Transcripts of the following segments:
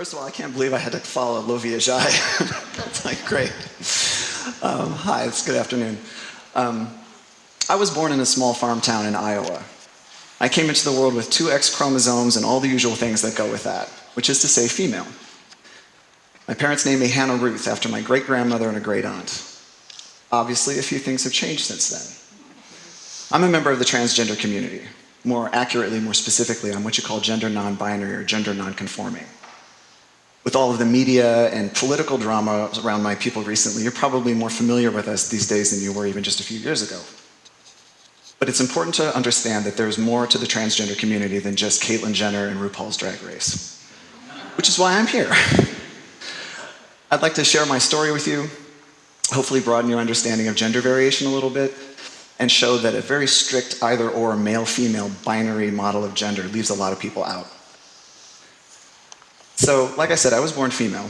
First of all, I can't believe I had to follow Lo Viajar. That's like great. Hi, it's good afternoon. I was born in a small farm town in Iowa. I came into the world with 2 X chromosomes and all the usual things that go with that, which is to say female. My parents named me Hannah Ruth after my great-grandmother and a great-aunt. Obviously, a few things have changed since then. I'm a member of the transgender community. More accurately, more specifically, I'm what you call gender non-binary or gender non-conforming. With all of the media and political drama around my people recently, you're probably more familiar with us these days than you were even just a few years ago. But it's important to understand that there's more to the transgender community than just Caitlyn Jenner and RuPaul's Drag Race, which is why I'm here. I'd like to share my story with you, hopefully broaden your understanding of gender variation a little bit, and show that a very strict either-or male-female binary model of gender leaves a lot of people out. So, like I said, I was born female.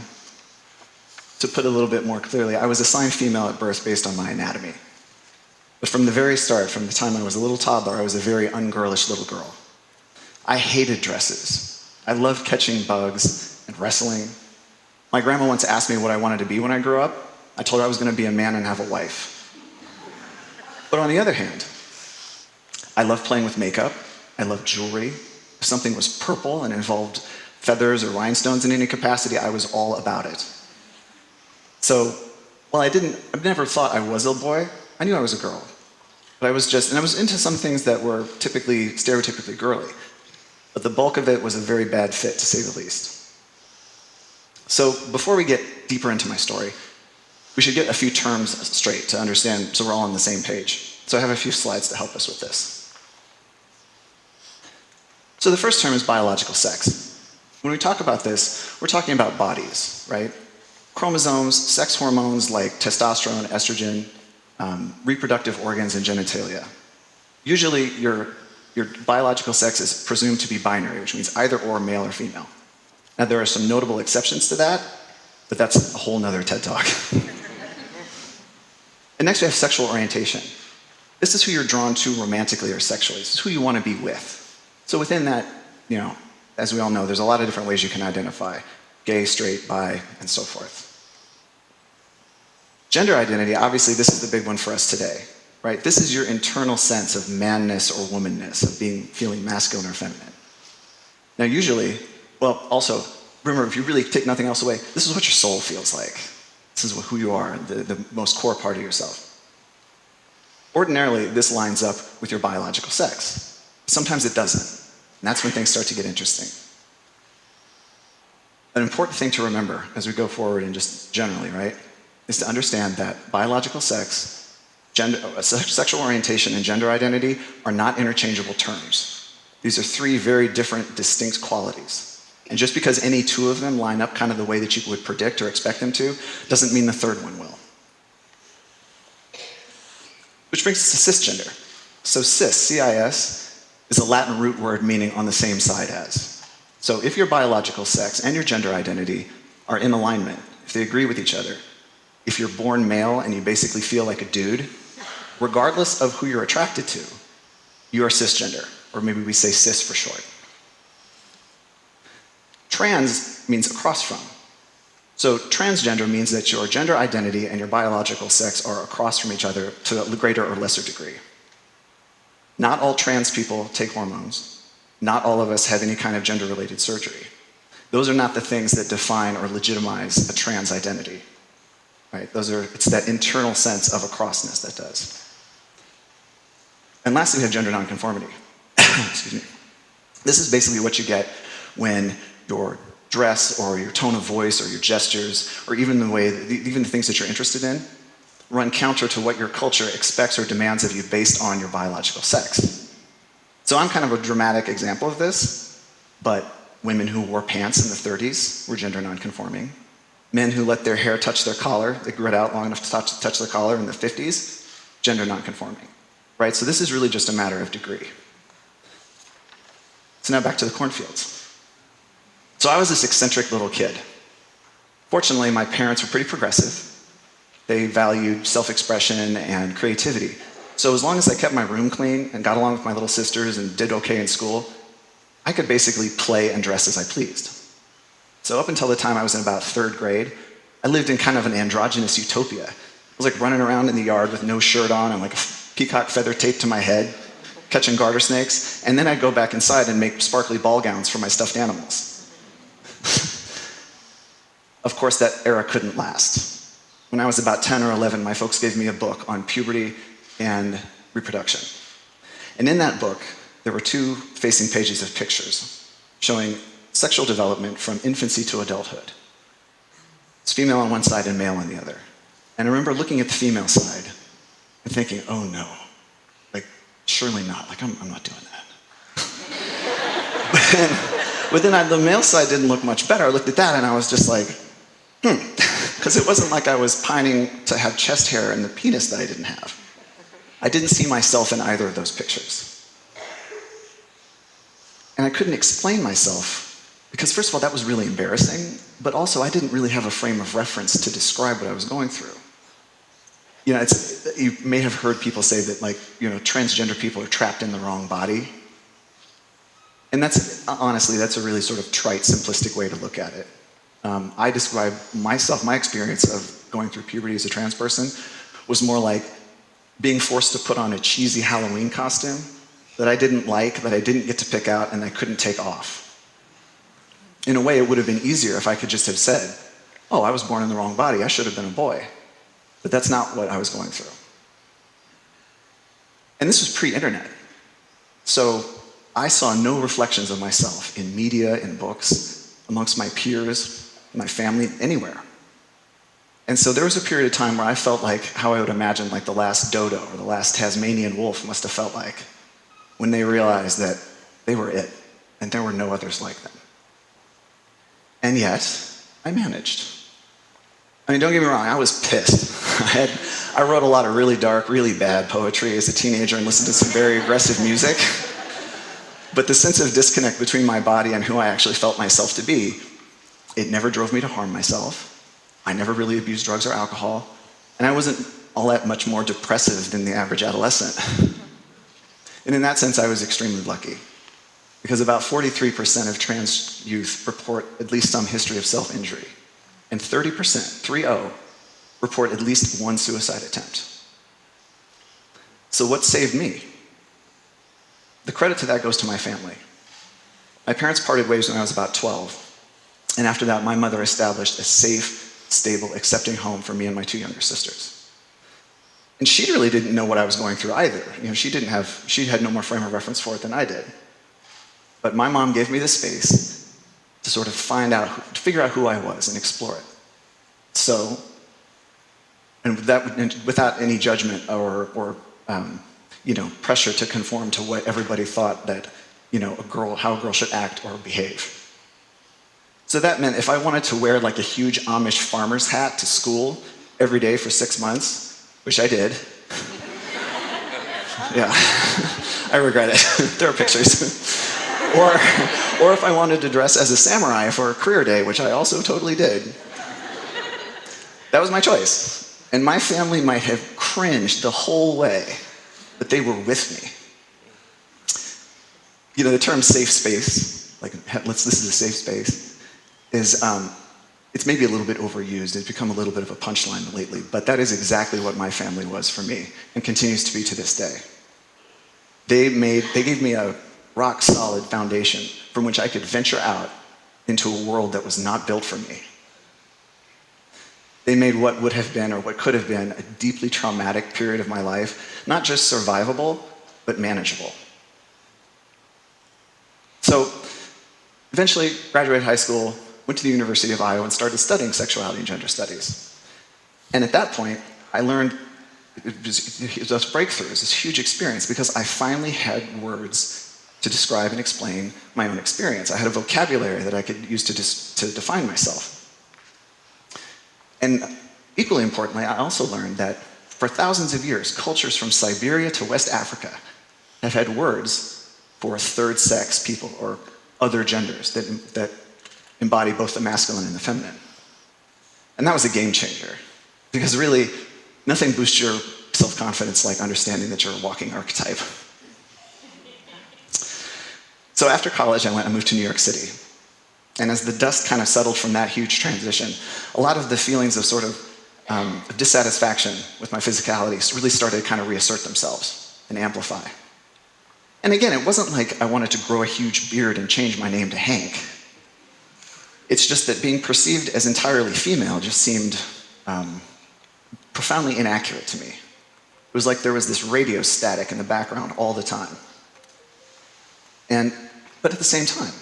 To put it a little bit more clearly, I was assigned female at birth based on my anatomy. But from the very start, from the time I was a little toddler, I was a very ungirlish little girl. I hated dresses. I loved catching bugs and wrestling. My grandma once asked me what I wanted to be when I grew up. I told her I was going to be a man and have a wife. But on the other hand, I loved playing with makeup. I loved jewelry. If something was purple and involved feathers or rhinestones in any capacity, I was all about it. So, while I've never thought I was a boy, I knew I was a girl. But I was into some things that were stereotypically girly. But the bulk of it was a very bad fit, to say the least. So, before we get deeper into my story, we should get a few terms straight to understand so we're all on the same page. So I have a few slides to help us with this. So the first term is biological sex. When we talk about this, we're talking about bodies, right? Chromosomes, sex hormones like testosterone, estrogen, reproductive organs, and genitalia. Usually your biological sex is presumed to be binary, which means either or, male or female. Now there are some notable exceptions to that, but that's a whole nother TED Talk. And next we have sexual orientation. This is who you're drawn to romantically or sexually. This is who you want to be with. So within that, as we all know, there's a lot of different ways you can identify: gay, straight, bi, and so forth. Gender identity, obviously this is the big one for us today, right? This is your internal sense of manness or womanness, of feeling masculine or feminine. Now usually, also, remember, if you really take nothing else away, this is what your soul feels like. This is who you are, the most core part of yourself. Ordinarily, this lines up with your biological sex. Sometimes it doesn't, and that's when things start to get interesting. An important thing to remember as we go forward and just generally, right, is to understand that biological sex, sexual orientation, and gender identity are not interchangeable terms. These are 3 very different, distinct qualities. And just because any 2 of them line up kind of the way that you would predict or expect them to, doesn't mean the 3rd one will. Which brings us to cisgender. So cis, C-I-S, is a Latin root word meaning on the same side as. So if your biological sex and your gender identity are in alignment, if they agree with each other, if you're born male and you basically feel like a dude, regardless of who you're attracted to, you are cisgender, or maybe we say cis for short. Trans means across from. So transgender means that your gender identity and your biological sex are across from each other to a greater or lesser degree. Not all trans people take hormones. Not all of us have any kind of gender-related surgery. Those are not the things that define or legitimize a trans identity. Right? It's that internal sense of acrossness that does. And lastly, we have gender nonconformity. Excuse me. This is basically what you get when your dress or your tone of voice or your gestures or even the things that you're interested in run counter to what your culture expects or demands of you based on your biological sex. So I'm kind of a dramatic example of this, but women who wore pants in the 30s were gender nonconforming. Men who let their hair touch their collar, they grew it out long enough to touch their collar in the 50s, gender nonconforming. Right? So this is really just a matter of degree. So now back to the cornfields. So I was this eccentric little kid. Fortunately, my parents were pretty progressive. They valued self-expression and creativity. So as long as I kept my room clean and got along with my little sisters and did okay in school, I could basically play and dress as I pleased. So up until the time I was in about 3rd grade, I lived in kind of an androgynous utopia. I was like running around in the yard with no shirt on and like a peacock feather taped to my head, catching garter snakes, and then I'd go back inside and make sparkly ball gowns for my stuffed animals. Of course, that era couldn't last. When I was about 10 or 11, my folks gave me a book on puberty and reproduction. And in that book, there were 2 facing pages of pictures showing sexual development from infancy to adulthood. It's female on one side and male on the other. And I remember looking at the female side and thinking, oh no, like, surely not, like, I'm not doing that. but then the male side didn't look much better. I looked at that and I was just like, because it wasn't like I was pining to have chest hair and the penis that I didn't have. I didn't see myself in either of those pictures. And I couldn't explain myself because, first of all, that was really embarrassing, but also I didn't really have a frame of reference to describe what I was going through. You know, you may have heard people say that, like, you know, transgender people are trapped in the wrong body. And honestly, that's a really sort of trite, simplistic way to look at it. I describe myself, my experience of going through puberty as a trans person was more like being forced to put on a cheesy Halloween costume that I didn't like, that I didn't get to pick out, and I couldn't take off. In a way, it would have been easier if I could just have said, oh, I was born in the wrong body, I should have been a boy. But that's not what I was going through. And this was pre-internet. So I saw no reflections of myself in media, in books, amongst my peers, my family, anywhere. And so there was a period of time where I felt like how I would imagine like the last dodo or the last Tasmanian wolf must have felt like when they realized that they were it and there were no others like them. And yet, I managed. I mean, don't get me wrong, I was pissed. I wrote a lot of really dark, really bad poetry as a teenager and listened to some very aggressive music. But the sense of disconnect between my body and who I actually felt myself to be, it never drove me to harm myself. I never really abused drugs or alcohol, and I wasn't all that much more depressive than the average adolescent. And in that sense, I was extremely lucky, because about 43% of trans youth report at least some history of self-injury, and 30%, 3-0, report at least one suicide attempt. So what saved me? The credit to that goes to my family. My parents parted ways when I was about 12, and after that, my mother established a safe, stable, accepting home for me and my 2 younger sisters. And she really didn't know what I was going through either. You know, she had no more frame of reference for it than I did. But my mom gave me the space to sort of to figure out who I was and explore it. So, and without any judgment or pressure to conform to what everybody thought that, you know, how a girl should act or behave. So that meant if I wanted to wear like a huge Amish farmer's hat to school every day for 6 months, which I did. Yeah, I regret it. There are pictures. or if I wanted to dress as a samurai for a career day, which I also totally did. That was my choice. And my family might have cringed the whole way, but they were with me. You know, the term safe space, like this is a safe space, is it's maybe a little bit overused. It's become a little bit of a punchline lately, but that is exactly what my family was for me and continues to be to this day. They gave me a rock solid foundation from which I could venture out into a world that was not built for me. They made what would have been or what could have been a deeply traumatic period of my life, not just survivable, but manageable. So eventually graduated high school, went to the University of Iowa and started studying sexuality and gender studies. And at that point, I learned, it was a breakthrough, it was this huge experience because I finally had words to describe and explain my own experience. I had a vocabulary that I could use to define myself. And equally importantly, I also learned that for thousands of years, cultures from Siberia to West Africa have had words for third sex people or other genders that embody both the masculine and the feminine. And that was a game changer, because really, nothing boosts your self-confidence like understanding that you're a walking archetype. So after college, I moved to New York City. And as the dust kind of settled from that huge transition, a lot of the feelings of sort of dissatisfaction with my physicality really started to kind of reassert themselves and amplify. And again, it wasn't like I wanted to grow a huge beard and change my name to Hank. It's just that being perceived as entirely female just seemed profoundly inaccurate to me. It was like there was this radio static in the background all the time. But at the same time,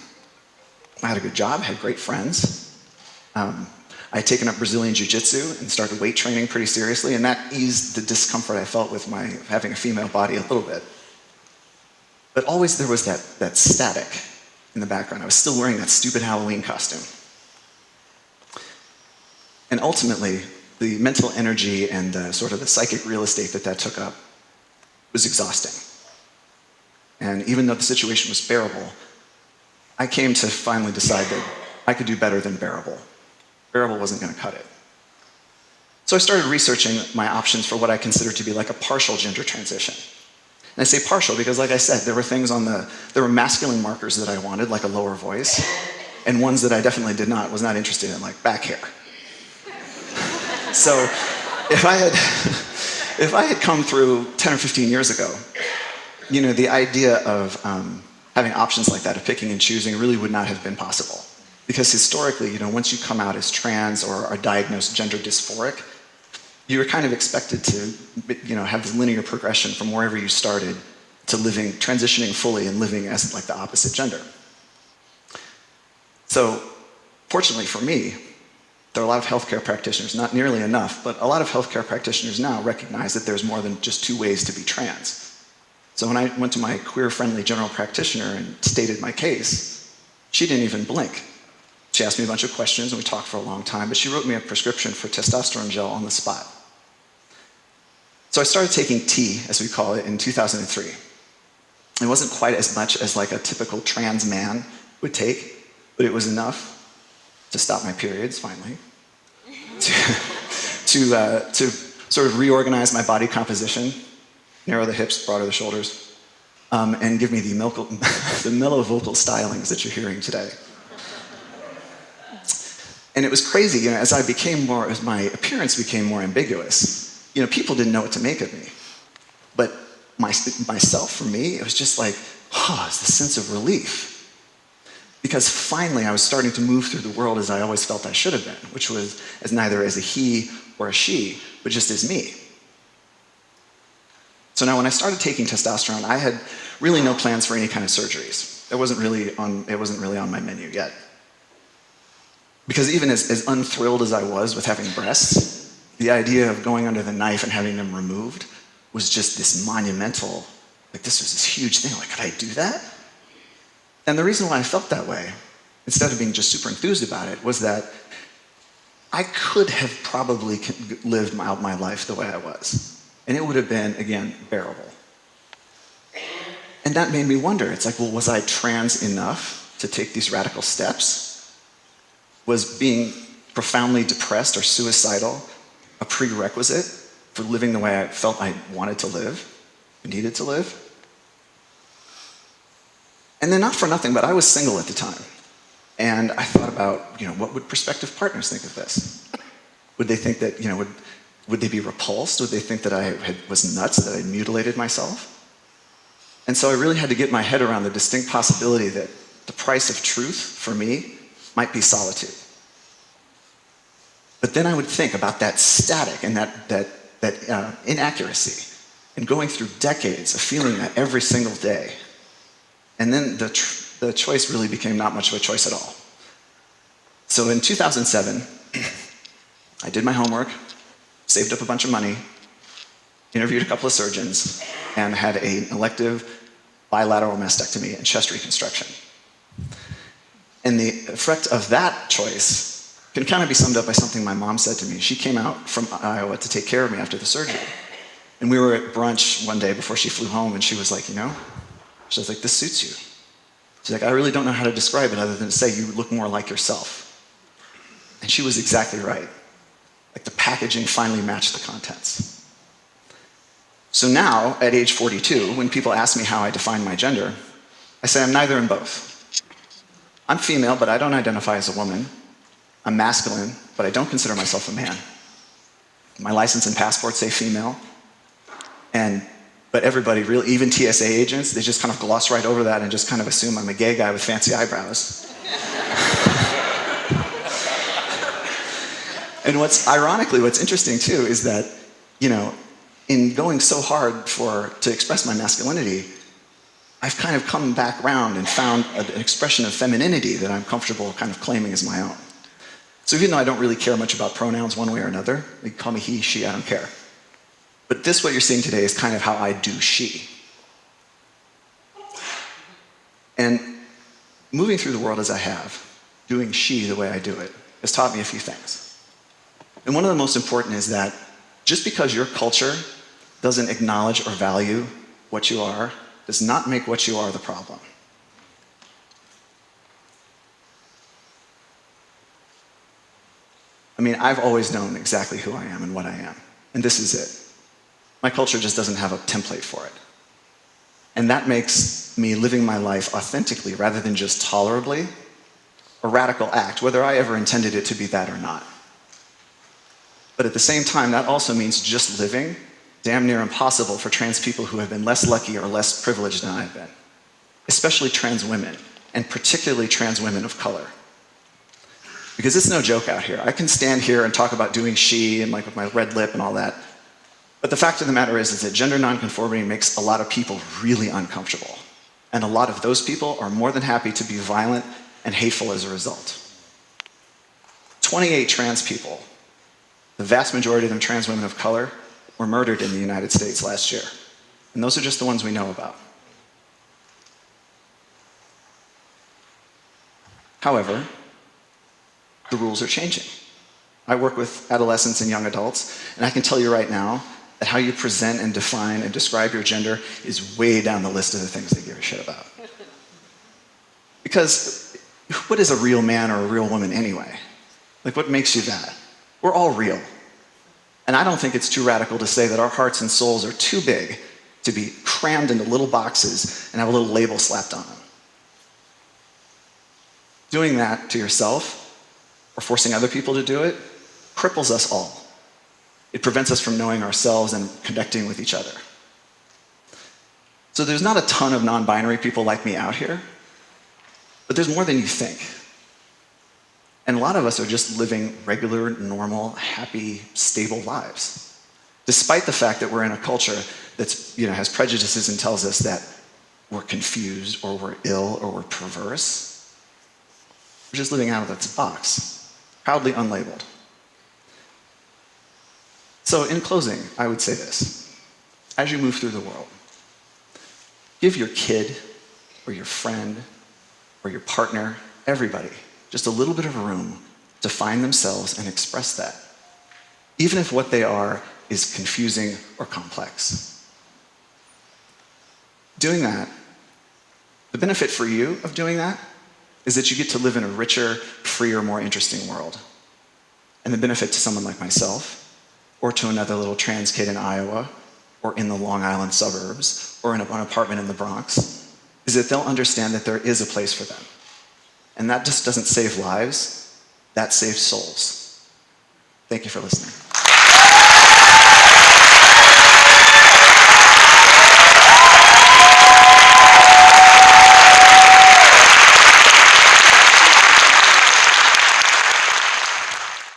I had a good job, had great friends. I had taken up Brazilian Jiu-Jitsu and started weight training pretty seriously, and that eased the discomfort I felt with my having a female body a little bit. But always there was that static in the background. I was still wearing that stupid Halloween costume. And ultimately, the mental energy and the sort of the psychic real estate that took up was exhausting. And even though the situation was bearable, I came to finally decide that I could do better than bearable. Bearable wasn't going to cut it. So I started researching my options for what I consider to be like a partial gender transition. And I say partial because, like I said, there were masculine markers that I wanted, like a lower voice, and ones that I definitely was not interested in, like back hair. So if I had come through 10 or 15 years ago, the idea of having options like that, of picking and choosing, really would not have been possible. Because historically, once you come out as trans or are diagnosed gender dysphoric, you were kind of expected to, have this linear progression from wherever you started to transitioning fully and living as like the opposite gender. So, fortunately for me, there are a lot of healthcare practitioners, not nearly enough, but a lot of healthcare practitioners now recognize that there's more than just two ways to be trans. So when I went to my queer-friendly general practitioner and stated my case, she didn't even blink. She asked me a bunch of questions and we talked for a long time, but she wrote me a prescription for testosterone gel on the spot. So I started taking T, as we call it, in 2003. It wasn't quite as much as like a typical trans man would take, but it was enough to stop my periods, finally, to sort of reorganize my body composition, narrow the hips, broader the shoulders, and give me the mellow vocal stylings that you're hearing today. And it was crazy, as my appearance became more ambiguous, people didn't know what to make of me. But myself, for me, it was just like, it's the sense of relief. Because finally I was starting to move through the world as I always felt I should have been, which was as neither as a he or a she, but just as me. So now when I started taking testosterone, I had really no plans for any kind of surgeries. It wasn't really on my menu yet. Because even as unthrilled as I was with having breasts, the idea of going under the knife and having them removed was just this monumental, this was this huge thing, could I do that? And the reason why I felt that way, instead of being just super enthused about it, was that I could have probably lived out my life the way I was. And it would have been, again, bearable. And that made me wonder, it's like, well, was I trans enough to take these radical steps? Was being profoundly depressed or suicidal a prerequisite for living the way I felt I wanted to live, needed to live? And then not for nothing, but I was single at the time. And I thought about, what would prospective partners think of this? Would they think that, would they be repulsed? Would they think that I was nuts, that I mutilated myself? And so I really had to get my head around the distinct possibility that the price of truth, for me, might be solitude. But then I would think about that static and that inaccuracy, and going through decades of feeling that every single day. And then the choice really became not much of a choice at all. So in 2007, I did my homework, saved up a bunch of money, interviewed a couple of surgeons, and had an elective bilateral mastectomy and chest reconstruction. And the effect of that choice can kind of be summed up by something my mom said to me. She came out from Iowa to take care of me after the surgery. And we were at brunch one day before she flew home, and she was like, she was like, this suits you. She's like, I really don't know how to describe it other than to say you look more like yourself. And she was exactly right. The packaging finally matched the contents. So now, at age 42, when people ask me how I define my gender, I say I'm neither and both. I'm female, but I don't identify as a woman. I'm masculine, but I don't consider myself a man. My license and passport say female. But everybody, really, even TSA agents, they just kind of gloss right over that and just kind of assume I'm a gay guy with fancy eyebrows. And what's interesting too is that, in going so hard to express my masculinity, I've kind of come back around and found an expression of femininity that I'm comfortable kind of claiming as my own. So even though I don't really care much about pronouns one way or another, you can call me he, she, I don't care. But what you're seeing today is kind of how I do she. And moving through the world as I have, doing she the way I do it, has taught me a few things. And one of the most important is that just because your culture doesn't acknowledge or value what you are, does not make what you are the problem. I mean, I've always known exactly who I am and what I am, and this is it. My culture just doesn't have a template for it. And that makes me living my life authentically rather than just tolerably a radical act, whether I ever intended it to be that or not. But at the same time, that also means just living damn near impossible for trans people who have been less lucky or less privileged than I've been, especially trans women, and particularly trans women of color. Because it's no joke out here. I can stand here and talk about doing she and with my red lip and all that, but the fact of the matter is that gender nonconformity makes a lot of people really uncomfortable. And a lot of those people are more than happy to be violent and hateful as a result. 28 trans people, the vast majority of them trans women of color, were murdered in the United States last year. And those are just the ones we know about. However, the rules are changing. I work with adolescents and young adults, and I can tell you right now that how you present and define and describe your gender is way down the list of the things they give a shit about. Because what is a real man or a real woman anyway? What makes you that? We're all real. And I don't think it's too radical to say that our hearts and souls are too big to be crammed into little boxes and have a little label slapped on them. Doing that to yourself, or forcing other people to do it, cripples us all. It prevents us from knowing ourselves and connecting with each other. So there's not a ton of non-binary people like me out here, but there's more than you think. And a lot of us are just living regular, normal, happy, stable lives, despite the fact that we're in a culture that has prejudices and tells us that we're confused or we're ill or we're perverse. We're just living out of that box, proudly unlabeled. So in closing, I would say this. As you move through the world, give your kid or your friend or your partner, everybody, just a little bit of room to find themselves and express that, even if what they are is confusing or complex. Doing that, the benefit for you of doing that is that you get to live in a richer, freer, more interesting world. And the benefit to someone like myself, or to another little trans kid in Iowa, or in the Long Island suburbs, or in an apartment in the Bronx, is that they'll understand that there is a place for them. And that just doesn't save lives, that saves souls. Thank you for listening.